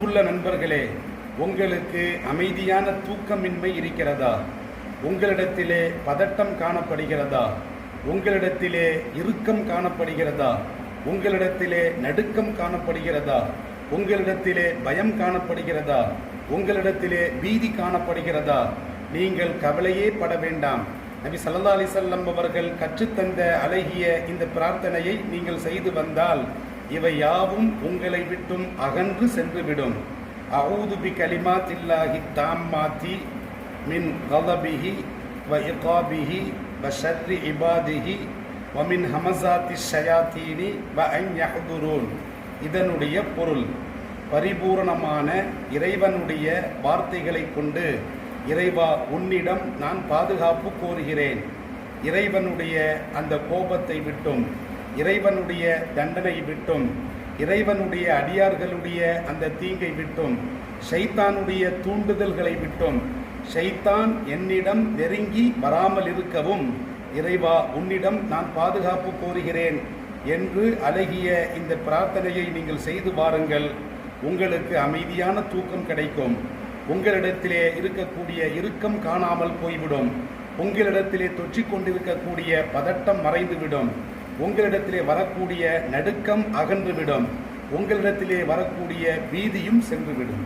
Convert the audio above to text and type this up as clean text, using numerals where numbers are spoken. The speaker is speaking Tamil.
உள்ள நண்பர்களே, உங்களுக்கு அமைதியான தூக்கமின்மை இருக்கிறதா? உங்களிடத்திலே பதட்டம் காணப்படுகிறதா? உங்களிடத்திலே இறுக்கம் காணப்படுகிறதா? உங்களிடத்திலே நடுக்கம் காணப்படுகிறதா? உங்களிடத்திலே பயம் காணப்படுகிறதா? உங்களிடத்திலே பீதி காணப்படுகிறதா? நீங்கள் கவலையே பட வேண்டாம். நபி ஸல்லல்லாஹு அலைஹி வஸல்லம் அவர்கள் கற்றுத்தந்த அழகிய இந்த பிரார்த்தனையை நீங்கள் செய்து வந்தால் இவை யாவும் உங்களை விட்டும் அகன்று சென்றுவிடும். அஊது பி கலிமாத்தில்லாஹி தாம்மாத்தி மின் கலபிஹி வ இகாபிஹி வ ஷர்ரி இபாதிஹி வ மின் ஹமஸாத்தி ஷயாத்தீனி வ அன் யஹ்துரூன். இதனுடைய பொருள், பரிபூரணமான இறைவனுடைய வார்த்தைகளை கொண்டு, இறைவா உன்னிடம் நான் பாதுகாப்பு கோருகிறேன். இறைவனுடைய அந்த கோபத்தை விட்டும், இறைவனுடைய தண்டனை விட்டும், இறைவனுடைய அடியார்களுடைய அந்த தீங்கை விட்டும், ஷைத்தானுடைய தூண்டுதல்களை விட்டும், ஷைத்தான் என்னிடம் நெருங்கி வராமல் இருக்கவும் இறைவா உன்னிடம் நான் பாதுகாப்பு கோருகிறேன் என்று அழகிய இந்த பிரார்த்தனையை நீங்கள் செய்து பாருங்கள். உங்களுக்கு அமைதியான தூக்கம் கிடைக்கும். உங்களிடத்திலே இருக்கக்கூடிய இறுக்கம் காணாமல் போய்விடும். உங்களிடத்திலே தொற்றிக் கொண்டிருக்கக்கூடிய பதட்டம் மறைந்துவிடும். உங்களிடத்திலே வரக்கூடிய நடுக்கம் அகன்றுவிடும். உங்களிடத்திலே வரக்கூடிய பீதியும் சென்றுவிடும்.